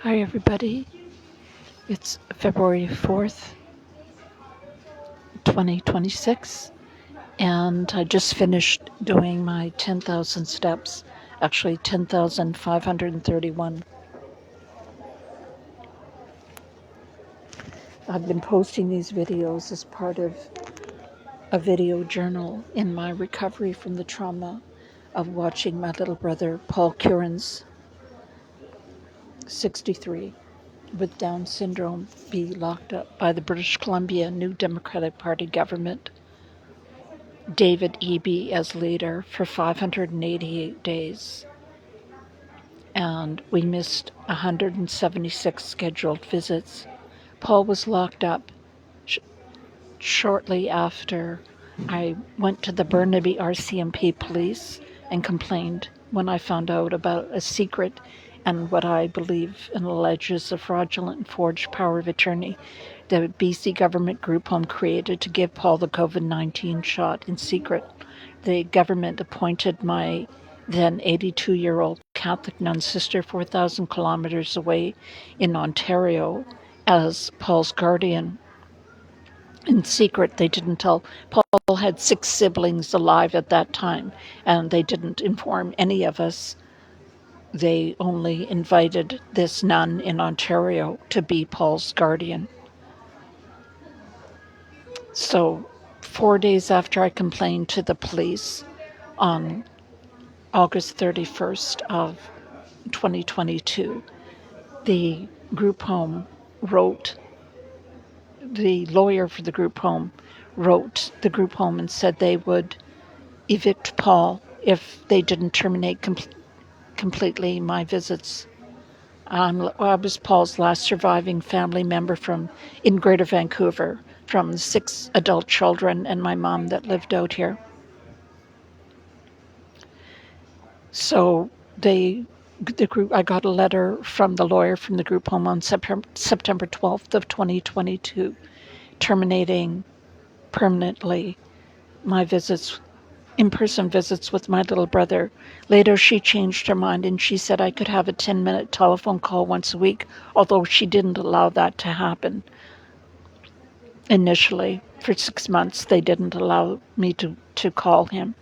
Hi everybody, it's February 4th, 2026, and I just finished doing my 10,000 steps, actually 10,531. I've been posting these videos as part of a video journal in my recovery from the trauma of watching my little brother, Paul Kierans, 63, with Down syndrome, be locked up by the British Columbia New Democratic Party government, David Eby as leader, for 588 days. And we missed 176 scheduled visits. Paul was locked up shortly after I went to the Burnaby RCMP police and complained when I found out about a secret and what I believe and allege is a fraudulent and forged power of attorney the BC government group home created to give Paul the COVID-19 shot in secret. The government appointed my then 82-year-old Catholic nun sister 4,000 kilometers away in Ontario as Paul's guardian. In secret, they didn't tell. Paul had 6 siblings alive at that time, and they didn't inform any of us. They only invited this nun in Ontario to be Paul's guardian. So 4 days after I complained to the police on August 31st of 2022, the group home the lawyer for the group home wrote the group home and said they would evict Paul if they didn't terminate completely my visits. I was Paul's last surviving family member in Greater Vancouver, from 6 adult children and my mom that lived out here. So I got a letter from the lawyer from the group home on September 12th of 2022, terminating permanently my in-person visits with my little brother. Later, she changed her mind and she said I could have a 10-minute telephone call once a week, although she didn't allow that to happen. Initially, for 6 months, they didn't allow me to call him.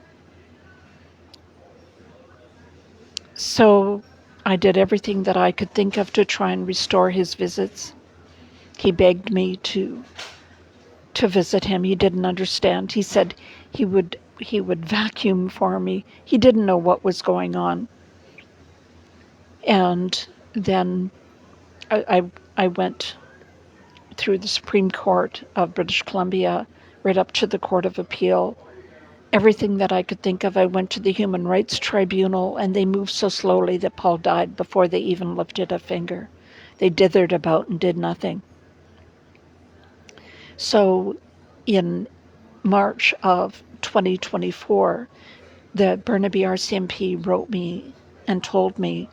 So I did everything that I could think of to try and restore his visits. He begged me to visit him. He didn't understand. He said he would vacuum for me. He didn't know what was going on. And then I went through the Supreme Court of British Columbia, right up to the Court of Appeal. Everything that I could think of. I went to the Human Rights Tribunal, and they moved so slowly that Paul died before they even lifted a finger. They dithered about and did nothing. So in March of 2024, the Burnaby RCMP wrote me and told me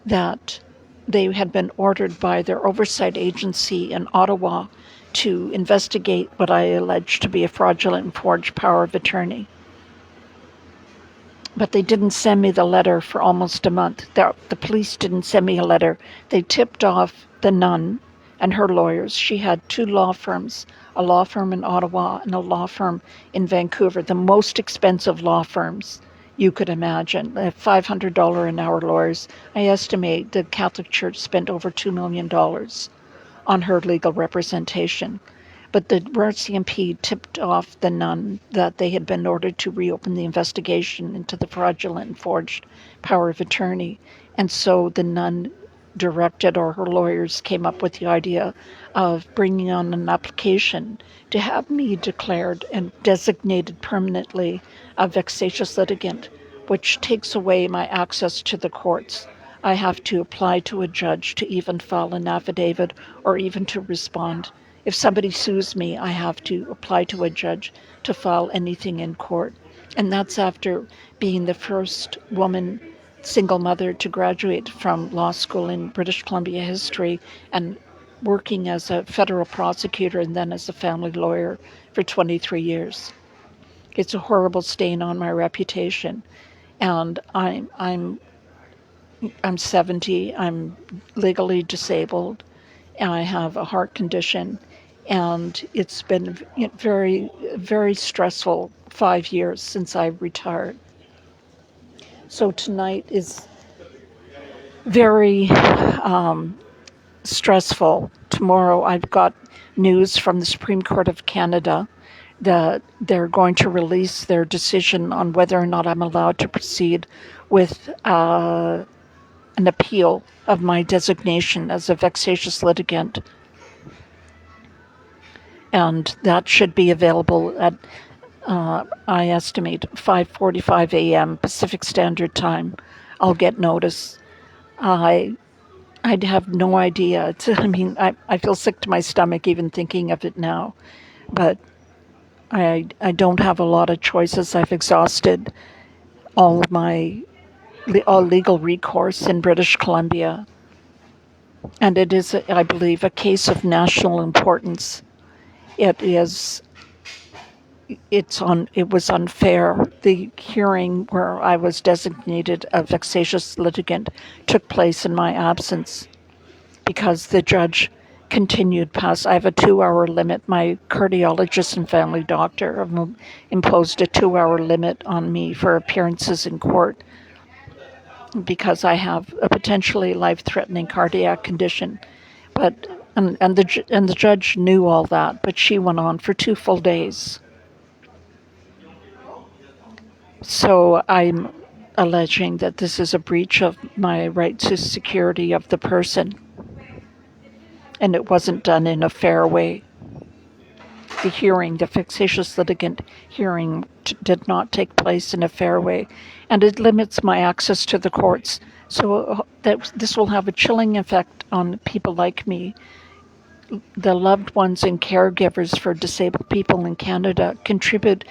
that they had been ordered by their oversight agency in Ottawa to investigate what I allege to be a fraudulent and forged power of attorney. But they didn't send me the letter for almost a month. The police didn't send me a letter. They tipped off the nun and her lawyers. She had 2 law firms, a law firm in Ottawa and a law firm in Vancouver, the most expensive law firms you could imagine. $500 an hour lawyers. I estimate the Catholic Church spent over $2 million on her legal representation. But the RCMP tipped off the nun that they had been ordered to reopen the investigation into the fraudulent and forged power of attorney. And so the nun directed, or her lawyers came up with the idea of bringing on an application to have me declared and designated permanently a vexatious litigant, which takes away my access to the courts. I have to apply to a judge to even file an affidavit or even to respond. If somebody sues me, I have to apply to a judge to file anything in court. And that's after being the first woman, single mother, to graduate from law school in British Columbia history and working as a federal prosecutor and then as a family lawyer for 23 years. It's a horrible stain on my reputation. And I'm I'm 70. I'm legally disabled. I have a heart condition, and it's been very, very stressful 5 years since I retired. So tonight is very stressful. Tomorrow I've got news from the Supreme Court of Canada that they're going to release their decision on whether or not I'm allowed to proceed with an appeal of my designation as a vexatious litigant. And that should be available at, I estimate, 5:45 a.m. Pacific Standard Time. I'll get notice. I'd have no idea. I feel sick to my stomach even thinking of it now. But I don't have a lot of choices. I've exhausted all legal recourse in British Columbia. And it is, I believe, a case of national importance. It was unfair. The hearing where I was designated a vexatious litigant took place in my absence because the judge continued past. I have a 2-hour limit. My cardiologist and family doctor have imposed a 2-hour limit on me for appearances in court because I have a potentially life-threatening cardiac condition. But and the judge knew all that, but she went on for 2 full days. So I'm alleging that this is a breach of my right to security of the person, and it wasn't done in a fair way. The vexatious litigant hearing did not take place in a fair way, and it limits my access to the courts. So this will have a chilling effect on people like me. The loved ones and caregivers for disabled people in Canada contribute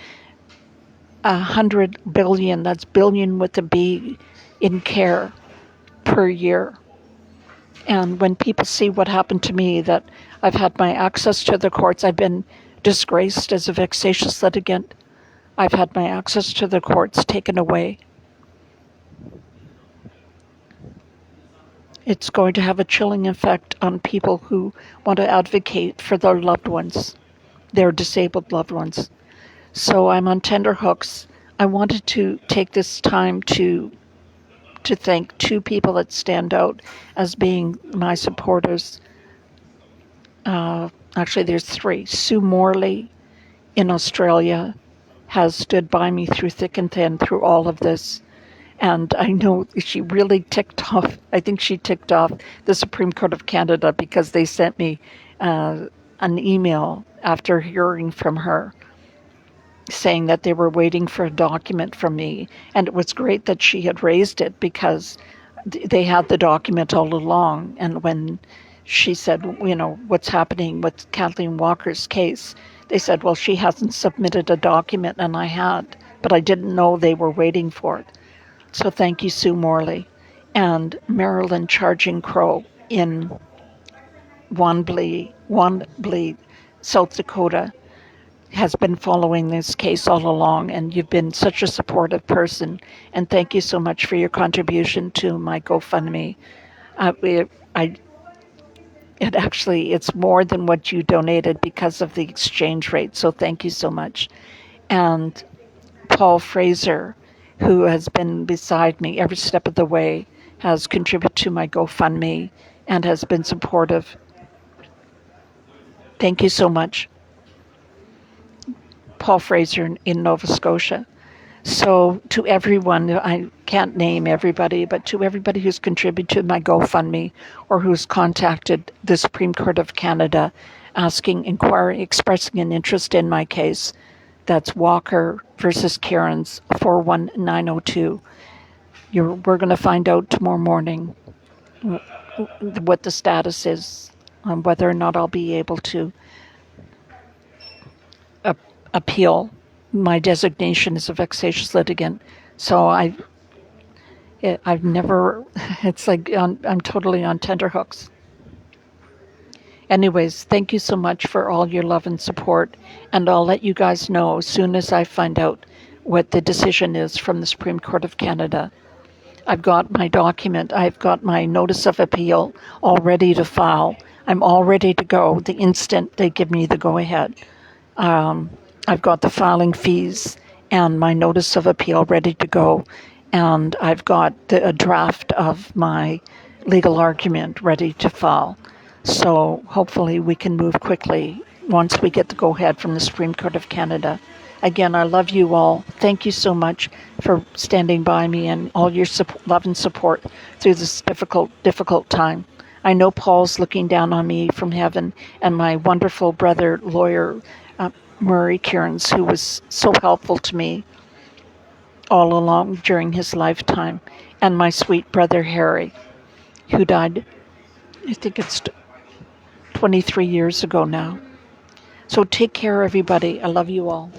100 billion, that's billion with a B, in care per year. And when people see what happened to me, that I've had my access to the courts, I've been disgraced as a vexatious litigant. I've had my access to the courts taken away. It's going to have a chilling effect on people who want to advocate for their loved ones, their disabled loved ones. So I'm on tenterhooks. I wanted to take this time to thank 2 people that stand out as being my supporters. Actually, there's 3. Sue Morley in Australia has stood by me through thick and thin through all of this. And I know she really ticked off, I think she ticked off the Supreme Court of Canada because they sent me an email after hearing from her saying that they were waiting for a document from me. And it was great that she had raised it because they had the document all along. And when she said, what's happening with Kathleen Walker's case, they said, well, she hasn't submitted a document, and I had, but I didn't know they were waiting for it. So thank you, Sue Morley. And Marilyn Charging Crow in Wanblee, South Dakota, has been following this case all along, and you've been such a supportive person. And thank you so much for your contribution to my GoFundMe. It's more than what you donated because of the exchange rate. So thank you so much. And Paul Fraser, who has been beside me every step of the way, has contributed to my GoFundMe and has been supportive. Thank you so much. Paul Fraser in Nova Scotia. So to everyone, I can't name everybody, but to everybody who's contributed to my GoFundMe or who's contacted the Supreme Court of Canada expressing an interest in my case, that's Walker versus Kierans 41902. We're going to find out tomorrow morning what the status is on whether or not I'll be able to appeal my designation as a vexatious litigant. So I've never, it's like I'm totally on tenterhooks. Anyways, thank you so much for all your love and support, and I'll let you guys know as soon as I find out what the decision is from the Supreme Court of Canada. I've got my document. I've got my notice of appeal all ready to file. I'm all ready to go the instant they give me the go-ahead. I've got the filing fees and my notice of appeal ready to go. And I've got a draft of my legal argument ready to file. So hopefully we can move quickly once we get the go-ahead from the Supreme Court of Canada. Again, I love you all. Thank you so much for standing by me and all your love and support through this difficult time. I know Paul's looking down on me from heaven, and my wonderful brother, lawyer, Paul Kierans, who was so helpful to me all along during his lifetime, and my sweet brother, Harry, who died, I think it's 23 years ago now. So take care, everybody. I love you all.